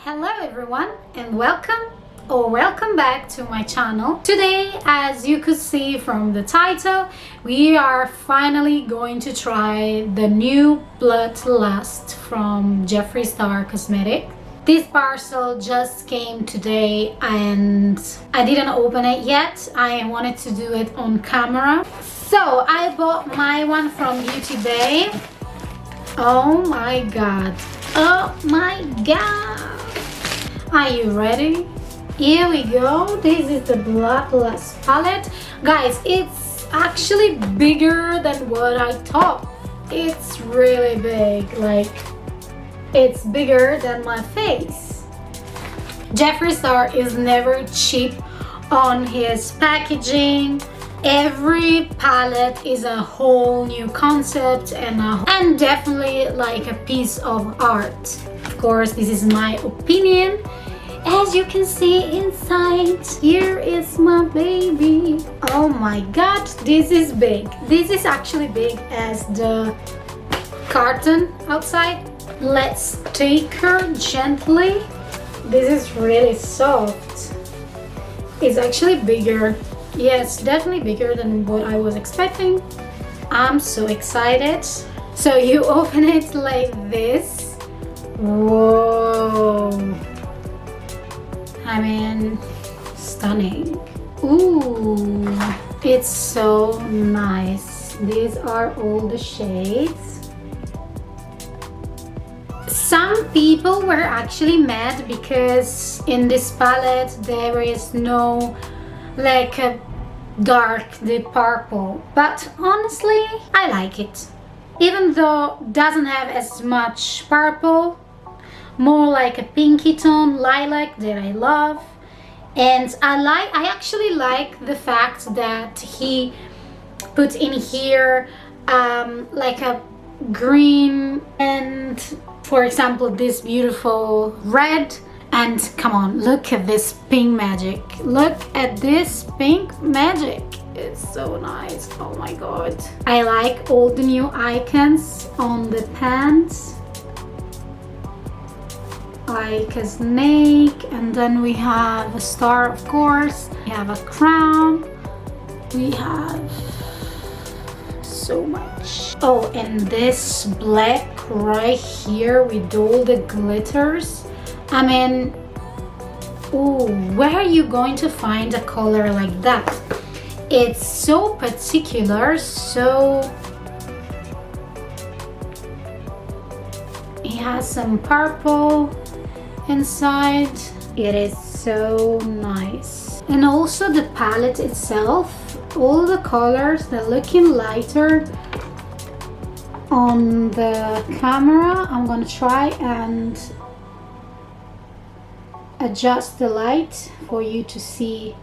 Hello everyone and welcome back to my channel. Today, as you could see from the title, we are finally going to try the new Bloodlust from Jeffree Star Cosmetic. This parcel just came today and I didn't open it yet. I wanted to do it on camera. So I bought my one from Beauty Bay. Oh my god. Oh my god. Are you ready? Here we go. This is the Bloodlust palette. Guys, it's actually bigger than what I thought. It's really big. Like, it's bigger than my face. Jeffree Star is never cheap on his packaging. Every palette is a whole new concept and definitely like a piece of art. Of course, this is my opinion. As you can see inside, here is my baby. Oh my god, this is big. This is actually big as the carton outside. Let's take her gently. This is really soft. It's actually bigger. Yes, definitely bigger than what I was expecting. I'm so excited. So you open it like this. Whoa. I mean, stunning. Ooh, it's so nice. These are all the shades. Some people were actually mad because in this palette there is no like a dark deep purple, but honestly I like it, even though it doesn't have as much purple, more like a pinky tone lilac that I love. And I actually like the fact that he put in here like a green and, for example, this beautiful red. And come on, look at this pink magic. Look at this pink magic. It's so nice. Oh my god. I like all the new icons on the pants. Like a snake, and then we have a star, of course. We have a crown. We have so much. Oh, and this black right here with all the glitters. I mean, ooh, where are you going to find a color like that? It's so particular, so it has some purple inside. It is so nice. And also the palette itself, all the colors, they're looking lighter on the camera. I'm gonna try and adjust the light for you to see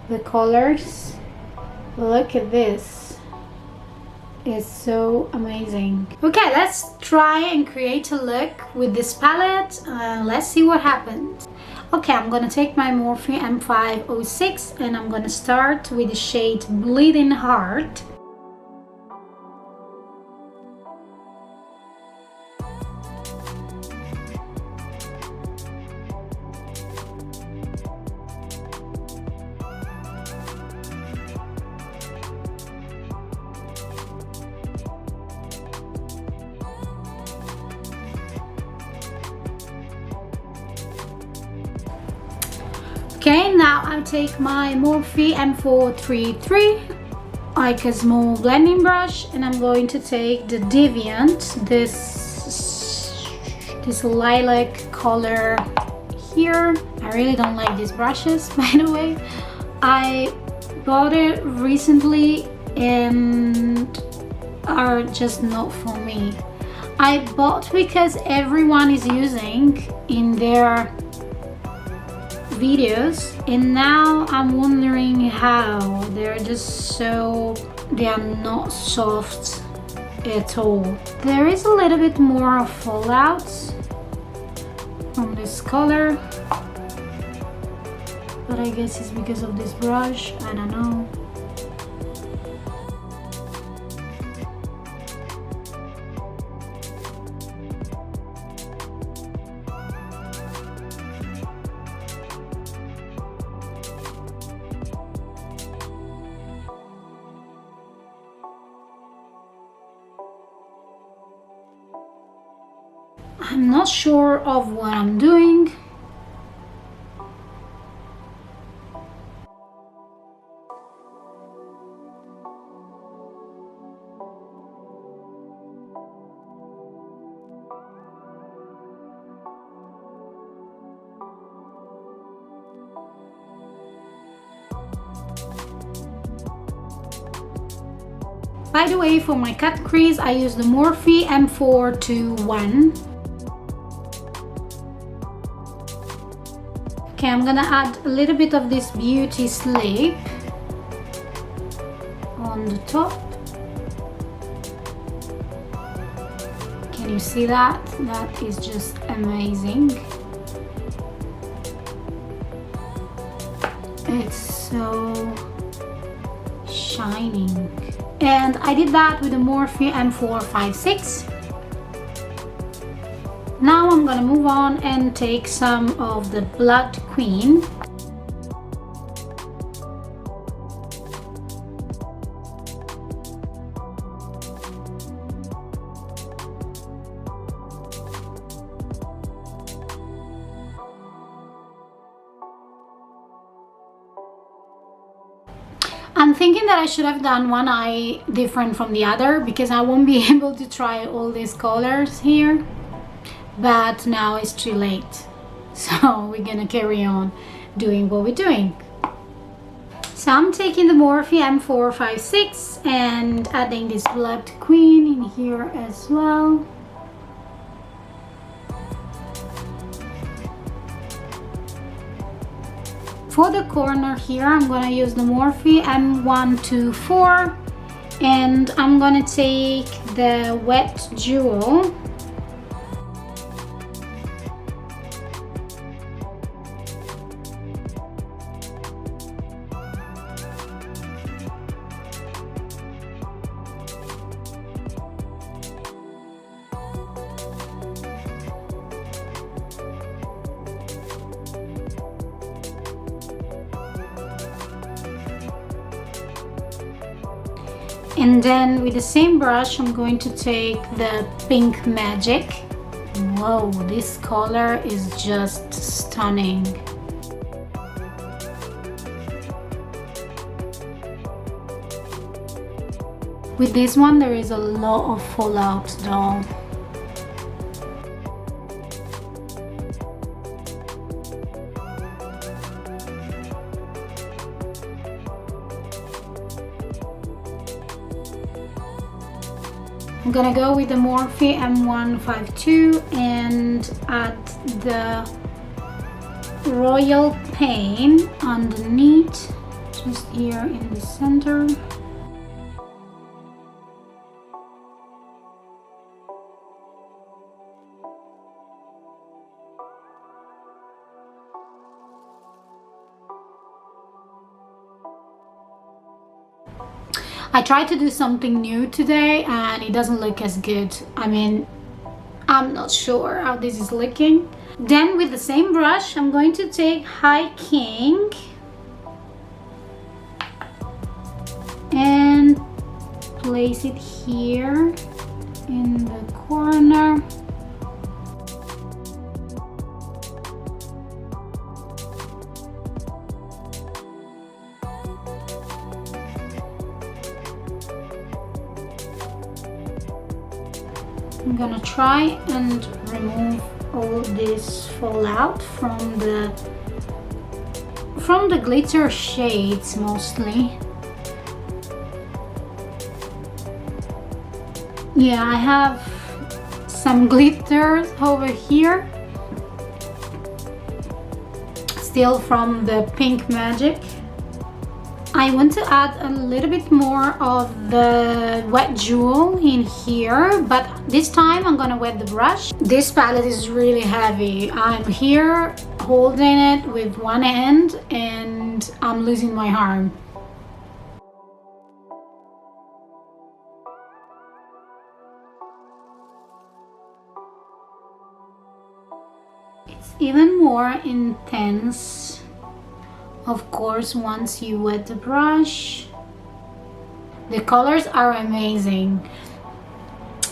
the colors. Look at this. It's so amazing. Okay, let's try and create a look with this palette. Let's see what happens. Okay, I'm gonna take my Morphe M506 and I'm gonna start with the shade Bleeding Heart. Okay, now I take my Morphe M433, like a small blending brush, and I'm going to take the Deviant, this lilac color here. I really don't like these brushes, by the way. I bought it recently and are just not for me. I bought because everyone is using in their videos, and now I'm wondering how they're just so, they are not soft at all. There is a little bit more of fallout from this color, but I guess it's because of this brush. I don't know. I'm not sure of what I'm doing. By the way, for my cut crease, I use the Morphe M421. Okay, I'm gonna add a little bit of this beauty sleep on the top. Can you see that? That is just amazing. It's so shining. And I did that with the Morphe M456. Now I'm gonna move on and take some of the Blood Queen. I'm thinking that I should have done one eye different from the other because I won't be able to try all these colors here. But now it's too late. So we're gonna carry on doing what we're doing. So I'm taking the Morphe M456 and adding this Blood Queen in here as well. For the corner here, I'm gonna use the Morphe M124 and I'm gonna take the Wet Jewel. And then with the same brush, I'm going to take the Pink Magic. Whoa, this color is just stunning. With this one, there is a lot of fallout though. I'm gonna go with the Morphe M152 and add the Royal Pain underneath, just here in the center. I tried to do something new today and it doesn't look as good. I mean, I'm not sure how this is looking. Then with the same brush, I'm going to take High King and place it here in the corner. I'm gonna try and remove all this fallout from the glitter shades mostly. Yeah, I have some glitter over here, still from the Pink Magic. I want to add a little bit more of the Wet Jewel in here, but this time I'm gonna wet the brush. This palette is really heavy. I'm here holding it with one hand and I'm losing my arm. It's even more intense, of course, once you wet the brush. The colors are amazing.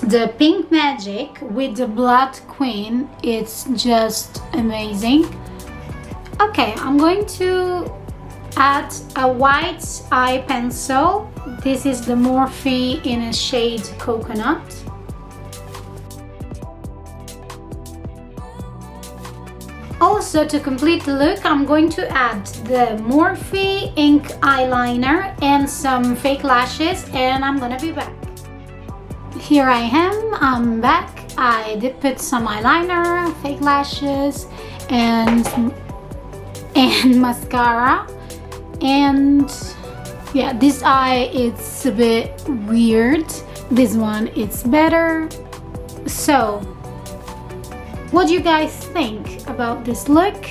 The Pink Magic with the Blood Queen, it's just amazing. Okay, I'm going to add a white eye pencil. This is the Morphe in a shade Coconut. Also, to complete the look, I'm going to add the Morphe ink eyeliner and some fake lashes, and I'm gonna be back. Here I am, I'm back. I did put some eyeliner, fake lashes, and mascara. And yeah, this eye, it's a bit weird. This one, it's better. So, what do you guys think about this look?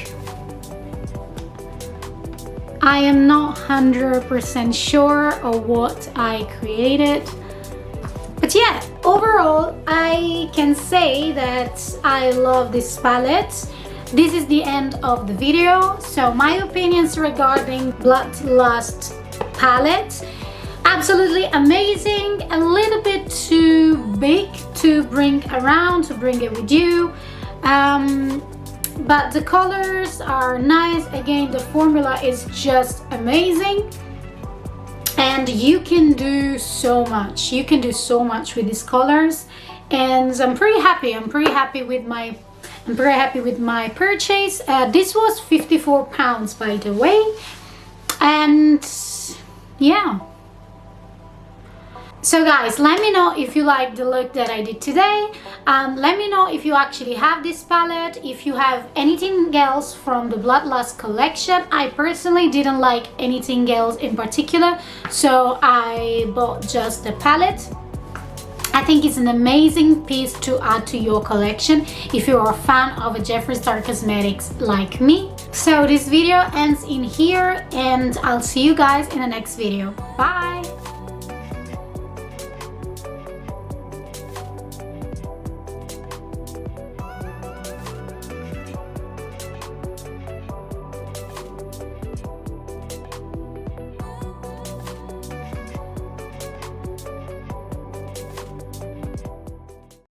I am not 100% sure of what I created. But yeah, overall, I can say that I love this palette. This is the end of the video. So my opinions regarding Bloodlust palette: absolutely amazing, a little bit too big to bring around, to bring it with you. But the colors are nice. Again, the formula is just amazing. And you can do so much. You can do so much with these colors. And I'm pretty happy. I'm pretty happy with my purchase. This was £54, by the way. And yeah. So guys, let me know if you like the look that I did today. Let me know if you actually have this palette, if you have anything else from the Bloodlust collection. I personally didn't like anything else in particular, so I bought just the palette. I think it's an amazing piece to add to your collection if you're a fan of a Jeffree Star Cosmetics like me. So this video ends in here, and I'll see you guys in the next video. Bye!